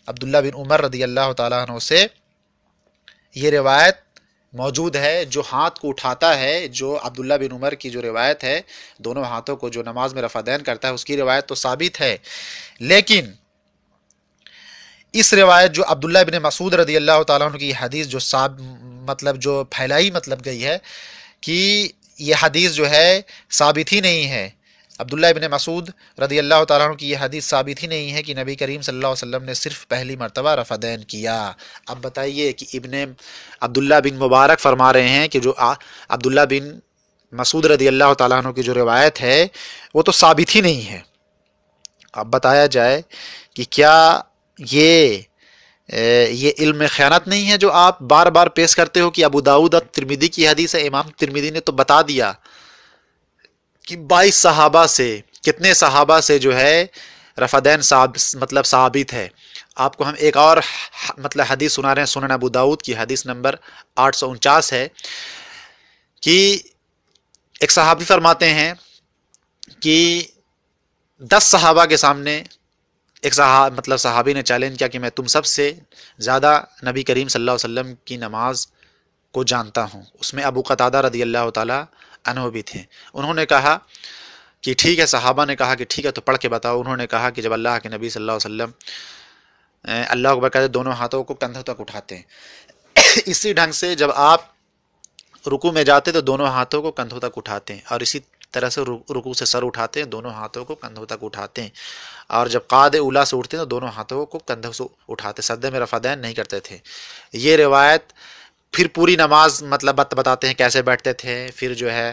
عبداللہ بن عمر رضی اللہ تعالیٰ عنہ سے یہ روایت موجود ہے، جو ہاتھ کو اٹھاتا ہے، جو عبداللہ بن عمر کی جو روایت ہے دونوں ہاتھوں کو جو نماز میں رفع دین کرتا ہے، اس کی روایت تو ثابت ہے، لیکن اس روایت جو عبداللہ بن مسعود رضی اللہ تعالیٰ عنہ کی حدیث جو مطلب جو پھیلائی مطلب گئی ہے کہ یہ حدیث جو ہے ثابت ہی نہیں ہے، عبداللہ ابن مسعود رضی اللہ تعالیٰ عنہ کی یہ حدیث ثابت ہی نہیں ہے کہ نبی کریم صلی اللہ علیہ وسلم نے صرف پہلی مرتبہ رفع دین کیا۔ اب بتائیے کہ ابن عبداللہ بن مبارک فرما رہے ہیں کہ جو عبداللہ بن مسعود رضی اللہ تعالیٰ عنہ کی جو روایت ہے وہ تو ثابت ہی نہیں ہے۔ اب بتایا جائے کہ کیا یہ علم میں خیانت نہیں ہے جو آپ بار بار پیش کرتے ہو کہ ابو داؤد اور ترمذی کی حدیث ہے؟ امام ترمذی نے تو بتا دیا کہ 22 صحابہ سے، کتنے صحابہ سے جو ہے رفع دین مطلب ثابت ہے۔ آپ کو ہم ایک اور مطلب حدیث سنا رہے ہیں، سنن ابو داؤد کی حدیث نمبر 849 ہے کہ ایک صحابی فرماتے ہیں کہ 10 صحابہ کے سامنے ایک صحابی نے چیلنج کیا کہ میں تم سب سے زیادہ نبی کریم صلی اللہ علیہ وسلم کی نماز کو جانتا ہوں۔ اس میں ابو قتادہ رضی اللہ تعالی عنہ بھی تھے۔ انہوں نے کہا کہ ٹھیک ہے، صحابہ نے کہا کہ ٹھیک ہے تو پڑھ کے بتاؤ۔ انہوں نے کہا کہ جب اللہ کے نبی صلی اللہ علیہ وسلم اللہ اکبر کہتے دونوں ہاتھوں کو کندھوں تک اٹھاتے ہیں، اسی ڈھنگ سے جب آپ رکوع میں جاتے تو دونوں ہاتھوں کو کندھوں تک اٹھاتے ہیں، اور اسی طرح سے رکوع سے سر اٹھاتے ہیں، دونوں ہاتھوں کو کندھوں تک اٹھاتے ہیں، اور جب قعد اولا سے اٹھتے ہیں تو دونوں ہاتھوں کو کندھوں سے اٹھاتے، سجدے میں رفع دین نہیں کرتے تھے۔ یہ روایت پھر پوری نماز مطلب بتاتے ہیں کیسے بیٹھتے تھے، پھر جو ہے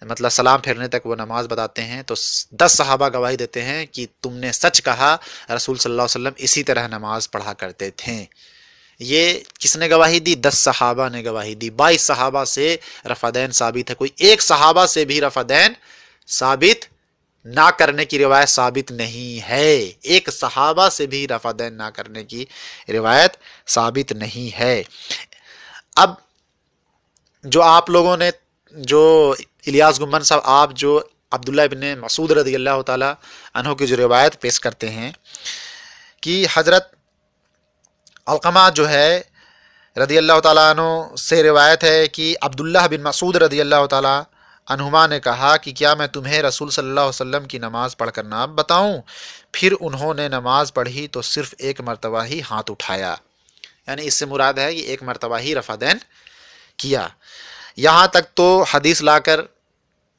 مطلب سلام پھیرنے تک وہ نماز بتاتے ہیں۔ تو 10 صحابہ گواہی دیتے ہیں کہ تم نے سچ کہا، رسول صلی اللہ علیہ وسلم اسی طرح نماز پڑھا کرتے تھے۔ یہ کس نے گواہی دی؟ 10 صحابہ نے گواہی دی۔ 22 صحابہ سے رفع دین ثابت ہے، کوئی ایک صحابہ سے بھی رفع دین ثابت نہ کرنے کی روایت ثابت نہیں ہے، ایک صحابہ سے بھی رفع دین نہ کرنے کی روایت ثابت نہیں ہے۔ اب جو آپ لوگوں نے جو الیاس گمن صاحب آپ جو عبداللہ ابن مسعود رضی اللہ تعالی عنہ کی جو روایت پیش کرتے ہیں کہ حضرت علقمہ جو ہے رضی اللہ تعالیٰ عنہ سے روایت ہے کہ عبداللہ بن مسعود رضی اللہ تعالیٰ عنہما نے کہا کہ کیا میں تمہیں رسول صلی اللہ علیہ وسلم کی نماز پڑھ کر نام بتاؤں؟ پھر انہوں نے نماز پڑھی تو صرف ایک مرتبہ ہی ہاتھ اٹھایا، یعنی اس سے مراد ہے کہ ایک مرتبہ ہی رفع دین کیا۔ یہاں تک تو حدیث لا کر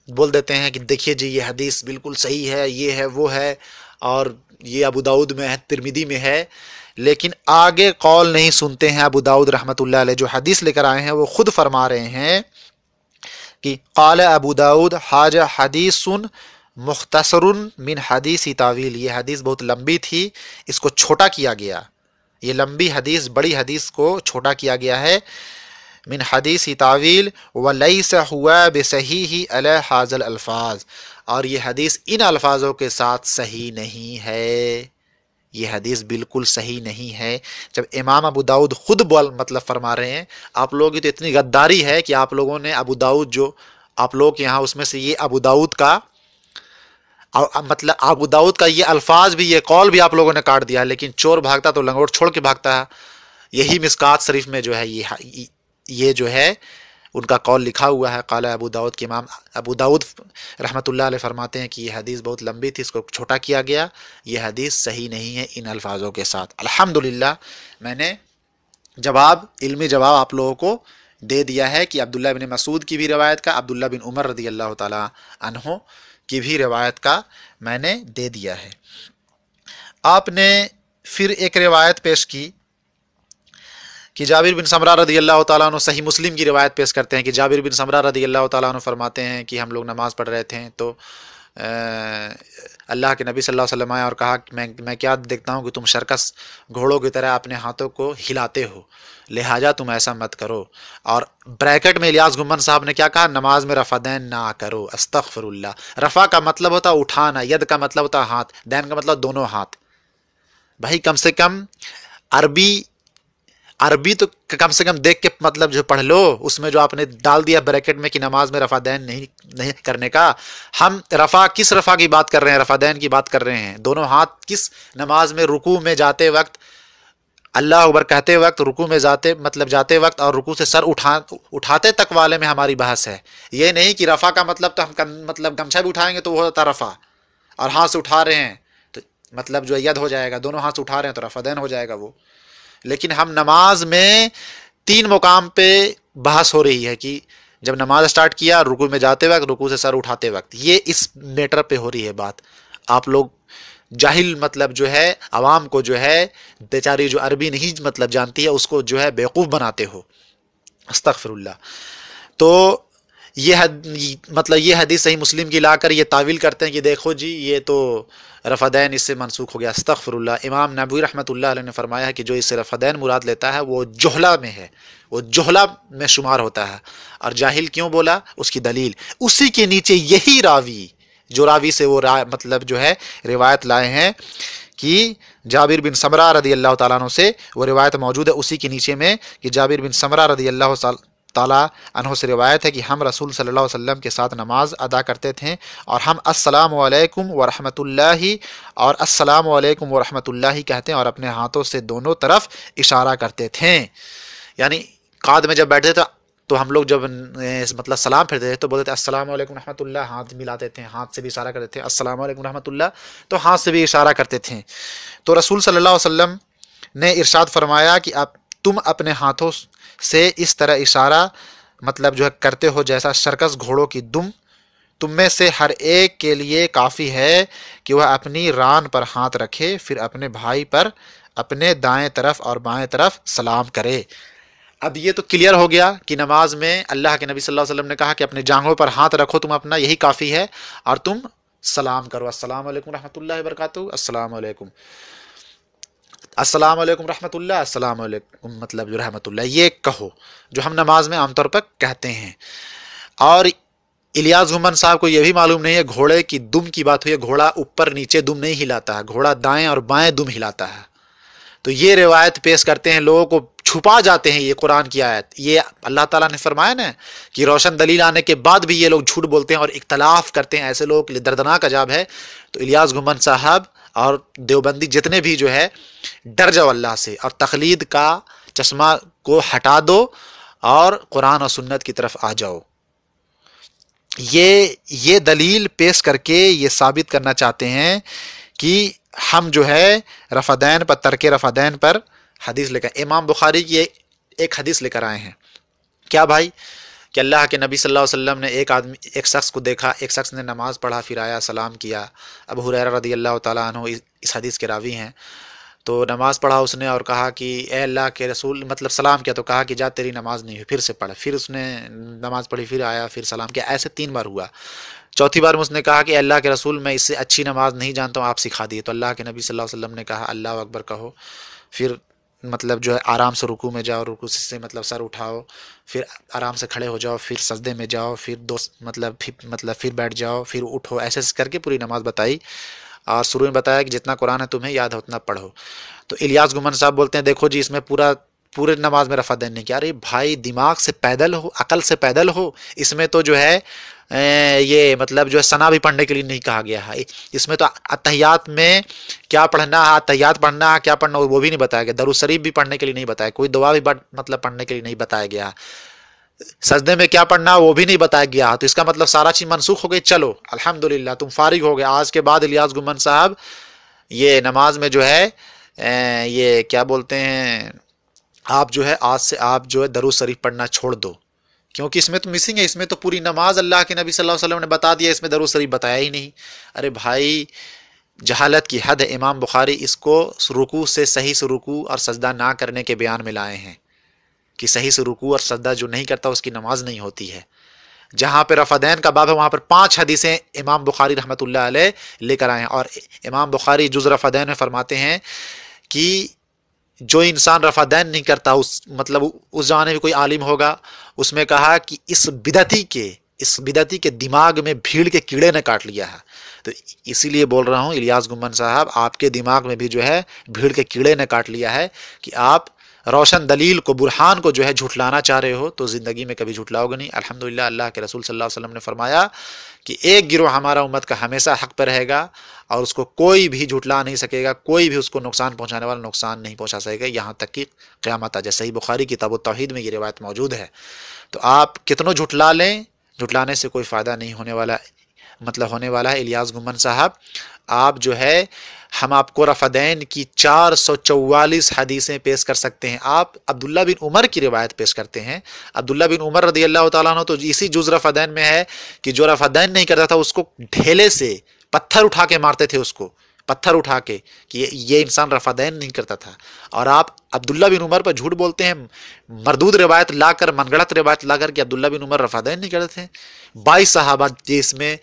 بول دیتے ہیں کہ دیکھیے جی یہ حدیث بالکل صحیح ہے، یہ ہے وہ ہے، اور یہ ابو داؤد میں ہے، ترمذی میں ہے، لیکن آگے قول نہیں سنتے ہیں۔ ابو داؤد رحمۃ اللہ علیہ جو حدیث لے کر آئے ہیں وہ خود فرما رہے ہیں کہ قال ابو داؤد حاجہ حدیث مختصر من حدیث تعویل، یہ حدیث بہت لمبی تھی، اس کو چھوٹا کیا گیا، یہ لمبی حدیث بڑی حدیث کو چھوٹا کیا گیا ہے۔ من حدیث تعویل ولیس ہوا بصحیح علی ھذا الالفاظ، اور یہ حدیث ان الفاظوں کے ساتھ صحیح نہیں ہے، یہ حدیث بالکل صحیح نہیں ہے۔ جب امام ابو داؤد خود مطلب فرما رہے ہیں، آپ لوگوں کی تو اتنی غداری ہے کہ آپ لوگوں نے ابو داؤد جو آپ لوگ یہاں اس میں سے یہ ابو داؤد کا مطلب ابو داؤد کا یہ الفاظ بھی، یہ قول بھی آپ لوگوں نے کاٹ دیا، لیکن چور بھاگتا تو لنگوٹ چھوڑ کے بھاگتا ہے۔ یہی مشکات شریف میں جو ہے یہ جو ہے ان کا قول لکھا ہوا ہے، قال ابو داؤد کے امام ابو داؤد رحمۃ اللہ علیہ فرماتے ہیں کہ یہ حدیث بہت لمبی تھی، اس کو چھوٹا کیا گیا، یہ حدیث صحیح نہیں ہے ان الفاظوں کے ساتھ۔ الحمدللہ میں نے علمی جواب آپ لوگوں کو دے دیا ہے کہ عبداللہ بن مسعود کی بھی روایت کا، عبداللہ بن عمر رضی اللہ تعالی عنہ کی بھی روایت کا میں نے دے دیا ہے۔ آپ نے پھر ایک روایت پیش کی کہ جابر بن سمرہ رضی اللہ تعالیٰ عنہ، صحیح مسلم کی روایت پیش کرتے ہیں کہ جابر بن سمرہ رضی اللہ تعالیٰ عنہ فرماتے ہیں کہ ہم لوگ نماز پڑھ رہے تھے تو اللہ کے نبی صلی اللہ علیہ وسلم آئے اور کہا کہ میں کیا دیکھتا ہوں کہ تم شرکس گھوڑوں کی طرح اپنے ہاتھوں کو ہلاتے ہو، لہٰذا تم ایسا مت کرو۔ اور بریکٹ میں الیاس گمن صاحب نے کیا کہا؟ نماز میں رفع دین نہ کرو، استغفر اللہ۔ رفع کا مطلب ہوتا اٹھانا، ید کا مطلب ہوتا ہاتھ، دین کا مطلب دونوں ہاتھ۔ بھائی کم سے کم عربی تو کم سے کم دیکھ کے مطلب جو پڑھ لو، اس میں جو آپ نے ڈال دیا بریکٹ میں کہ نماز میں رفع دین نہیں کرنے کا۔ ہم کس رفع کی بات کر رہے ہیں؟ رفع دین کی بات کر رہے ہیں۔ دونوں ہاتھ کس نماز میں رکوع میں جاتے وقت اللہ اکبر کہتے وقت، رکوع میں جاتے وقت اور رکوع سے سر اٹھاتے تک والے میں ہماری بحث ہے۔ یہ نہیں کہ رفع کا مطلب تو ہم مطلب گمچھا بھی اٹھائیں گے تو وہ ہوتا رفع، اور ہاتھ سے اٹھا رہے ہیں تو مطلب جو ید ہو جائے گا، دونوں ہاتھ سے اٹھا رہے ہیں تو رفع دین ہو جائے گا وہ۔ لیکن ہم نماز میں 3 مقام پہ بحث ہو رہی ہے کہ جب نماز سٹارٹ کیا، رکوع میں جاتے وقت، رکوع سے سر اٹھاتے وقت، یہ اس میٹر پہ ہو رہی ہے بات۔ آپ لوگ جاہل مطلب جو ہے عوام کو جو ہے بیچاری جو عربی نہیں مطلب جانتی ہے اس کو جو ہے بیوقوف بناتے ہو، استغفر اللہ۔ تو یہ مطلب یہ حدیث صحیح مسلم کی لا کر یہ تعویل کرتے ہیں کہ دیکھو جی یہ تو رفع دین اس سے منسوخ ہو گیا، استغفر اللہ۔ امام نبوی رحمۃ اللہ علیہ نے فرمایا ہے کہ جو اس سے رفع دین مراد لیتا ہے وہ جہلا میں ہے، وہ جہلا میں شمار ہوتا ہے۔ اور جاہل کیوں بولا؟ اس کی دلیل اسی کے نیچے یہی راوی جو راوی سے وہ مطلب جو ہے روایت لائے ہیں کہ جابر بن سمرہ رضی اللہ تعالیٰ عنہ سے وہ روایت موجود ہے اسی کے نیچے میں کہ جابر بن سمرہ رضی اللہ تعالیٰ عنہ سے روایت ہے کہ ہم رسول صلی اللہ علیہ وسلم کے ساتھ نماز ادا کرتے تھے اور ہم السلام علیکم ورحمۃ اللہ اور السلام علیکم ورحمۃ اللہ کہتے ہیں اور اپنے ہاتھوں سے دونوں طرف اشارہ کرتے تھے۔ یعنی قعد میں جب بیٹھتے تھے تو ہم لوگ جب مطلب سلام پھرتے تھے تو بولتے تھے السلام علیکم رحمۃ اللہ، ہاتھ ملاتے تھے، ہاتھ سے بھی اشارہ کرتے تھے، السلام علیکم رحمۃ اللہ تو ہاتھ سے بھی اشارہ کرتے تھے۔ تو رسول صلی اللہ علیہ وسلم نے ارشاد فرمایا کہ اب تم اپنے ہاتھوں سے اس طرح اشارہ مطلب جو ہے کرتے ہو جیسا شرکس گھوڑوں کی دم، تم میں سے ہر ایک کے لیے کافی ہے کہ وہ اپنی ران پر ہاتھ رکھے، پھر اپنے بھائی پر اپنے دائیں طرف اور بائیں طرف سلام کرے۔ اب یہ تو کلیئر ہو گیا کہ نماز میں اللہ کے نبی صلی اللہ علیہ وسلم نے کہا کہ اپنے جانگوں پر ہاتھ رکھو تم اپنا، یہی کافی ہے، اور تم سلام کرو، السلام علیکم رحمۃ اللہ وبرکاتہ، السلام علیکم، السلام علیکم رحمۃ اللہ، السلام علیکم مطلب جو رحمۃ اللہ، یہ کہو جو ہم نماز میں عام طور پر کہتے ہیں۔ اور الیاس گھمن صاحب کو یہ بھی معلوم نہیں ہے گھوڑے کی دم کی بات ہوئی ہے، گھوڑا اوپر نیچے دم نہیں ہلاتا ہے، گھوڑا دائیں اور بائیں دم ہلاتا ہے۔ تو یہ روایت پیش کرتے ہیں، لوگوں کو چھپا جاتے ہیں یہ قرآن کی آیت۔ یہ اللہ تعالیٰ نے فرمایا نا کہ روشن دلیل آنے کے بعد بھی یہ لوگ جھوٹ بولتے ہیں اور اختلاف کرتے ہیں، ایسے لوگوں کے لیے دردناک عذاب ہے۔ تو الیاس گھمن صاحب اور دیوبندی جتنے بھی جو ہے ڈر جاؤ اللہ سے اور تقلید کا چشمہ کو ہٹا دو اور قرآن اور سنت کی طرف آ جاؤ۔ یہ دلیل پیش کر کے یہ ثابت کرنا چاہتے ہیں کہ ہم جو ہے رفع دین پر، ترک رفع دین پر حدیث لے کر، امام بخاری کی ایک حدیث لے کر آئے ہیں۔ کیا بھائی؟ کہ اللہ کے نبی صلی اللہ علیہ وسلم نے ایک شخص کو دیکھا، ایک شخص نے نماز پڑھا، پھر آیا سلام کیا۔ ابو ہریرہ رضی اللہ تعالیٰ عنہ اس حدیث کے راوی ہیں۔ تو نماز پڑھا اس نے اور کہا کہ اے اللہ کے رسول، مطلب سلام کیا تو کہا کہ جا تیری نماز نہیں ہوئی، پھر سے پڑھ۔ پھر اس نے نماز پڑھی، پھر آیا، پھر سلام کیا، ایسے 3 بار ہوا۔ چوتھی بار میں اس نے کہا کہ اللہ کے رسول میں اس سے اچھی نماز نہیں جانتا ہوں، آپ سکھا دیے۔ تو اللہ کے نبی صلی اللہ علیہ وسلم نے کہا اللہ اکبر کہو، پھر مطلب جو ہے آرام سے رکوع میں جاؤ، رکوع سے مطلب سر اٹھاؤ، پھر آرام سے کھڑے ہو جاؤ، پھر سجدے میں جاؤ، پھر پھر بیٹھ جاؤ، پھر اٹھو، ایسے کر کے پوری نماز بتائی۔ اور شروع میں بتایا کہ جتنا قرآن ہے تمہیں یاد ہے اتنا پڑھو۔ تو الیاس گھمن صاحب بولتے ہیں دیکھو جی اس میں پورے نماز میں رفع دین نہیں کیا۔ ارے بھائی دماغ سے پیدل ہو، عقل سے پیدل ہو، اس میں تو جو ہے یہ مطلب جو ہے ثنا بھی پڑھنے کے لیے نہیں کہا گیا ہے، اس میں تو اتحیات میں کیا پڑھنا ہے، اتحیات پڑھنا ہے، کیا پڑھنا وہ بھی نہیں بتایا گیا، درود شریف بھی پڑھنے کے لیے نہیں بتایا، کوئی دعا بھی مطلب پڑھنے کے لیے نہیں بتایا گیا، سجدے میں کیا پڑھنا وہ بھی نہیں بتایا گیا۔ تو اس کا مطلب سارا چیز منسوخ ہو گئی۔ چلو الحمدللہ تم فارغ ہو گئے، آج کے بعد الیاس گھمن صاحب یہ نماز میں جو ہے یہ کیا بولتے ہیں، آپ جو ہے آج سے آپ جو ہے درود شریف پڑھنا چھوڑ دو، کیونکہ اس میں تو مسنگ ہے، اس میں تو پوری نماز اللہ کے نبی صلی اللہ علیہ وسلم نے بتا دیا، اس میں درود شریف بتایا ہی نہیں۔ ارے بھائی جہالت کی حد ہے۔ امام بخاری اس کو رکوع سے صحیح سے رکوع اور سجدہ نہ کرنے کے بیان میں لائے ہیں کہ صحیح سے رکوع اور سجدہ جو نہیں کرتا اس کی نماز نہیں ہوتی ہے۔ جہاں پہ رفع دین کا باب ہے وہاں پر 5 حدیثیں امام بخاری رحمۃ اللہ علیہ لے کر آئے ہیں، اور امام بخاری جز رفع دین میں فرماتے ہیں کہ جو انسان رفع دین نہیں کرتا، مطلب اس زمانے میں کوئی عالم ہوگا، اس میں کہا کہ اس بدعتی کے دماغ میں بھیڑ کے کیڑے نے کاٹ لیا ہے۔ تو اسی لیے بول رہا ہوں الیاس گھمن صاحب، آپ کے دماغ میں بھی جو ہے بھیڑ کے کیڑے نے کاٹ لیا ہے کہ آپ روشن دلیل کو، برہان کو جو ہے جھٹلانا چاہ رہے ہو تو زندگی میں کبھی جھٹلاؤ گے نہیں۔ الحمدللہ اللہ کے رسول صلی اللہ علیہ وسلم نے فرمایا کہ ایک گروہ ہمارا امت کا ہمیشہ حق پہ رہے گا اور اس کو کوئی بھی جھٹلا نہیں سکے گا، کوئی بھی اس کو نقصان پہنچانے والا نقصان نہیں پہنچا سکے گا، یہاں تک کہ قیامت آ جائے۔ صحیح بخاری کتاب التوحید میں یہ روایت موجود ہے۔ تو آپ کتنوں جھٹلا لیں، جھٹلانے سے کوئی فائدہ نہیں ہونے والا، مطلب ہونے والا ہے۔ الیاس گمن صاحب، آپ جو ہے، ہم آپ کو رفدین کی 444 حدیثیں پیش کر سکتے ہیں۔ آپ عبداللہ بن عمر کی روایت پیش کرتے ہیں۔ عبداللہ بن عمر رضی اللہ تعالیٰ عنہ تو اسی جز رفدین میں ہے کہ جو رفدین نہیں کرتا تھا اس کو ڈھیلے سے پتھر اٹھا کے مارتے تھے، اس کو پتھر اٹھا کے، کہ یہ انسان رفدین نہیں کرتا تھا۔ اور آپ عبداللہ بن عمر پر جھوٹ بولتے ہیں، مردود روایت لا کر، من گڑت روایت لا کر کہ عبداللہ بن عمر رفدین نہیں کرتے تھے۔ 22 صحابہ جس میں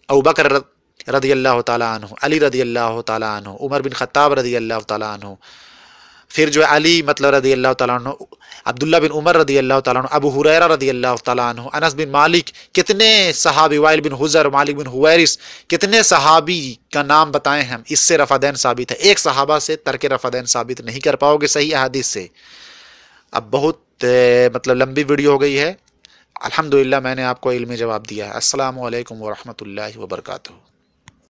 ابوبکر رضی اللہ تعالیٰ عنہ، علی رضی اللہ تعالیٰ عنہ، عمر بن خطاب رضی اللہ تعالیٰ عنہ، پھر جو علی مطلب رضی اللہ تعالیٰ عنہ، عبداللہ بن عمر رضی اللہ تعالیٰ عنہ، ابو ہریرہ رضی اللہ تعالیٰ عنہ، انس بن مالک، کتنے صحابی، وائل بن حجر، مالک بن حویرث، کتنے صحابی کا نام بتائیں ہم، اس سے رفدین ثابت ہے۔ ایک صحابہ سے ترک رفدین ثابت نہیں کر پاؤ گے صحیح احادیث سے۔ اب بہت مطلب لمبی ویڈیو ہو گئی ہے۔ الحمدللہ میں نے آپ کو علمی جواب دیا ہے۔ السلام علیکم ورحمۃ اللہ وبرکاتہ۔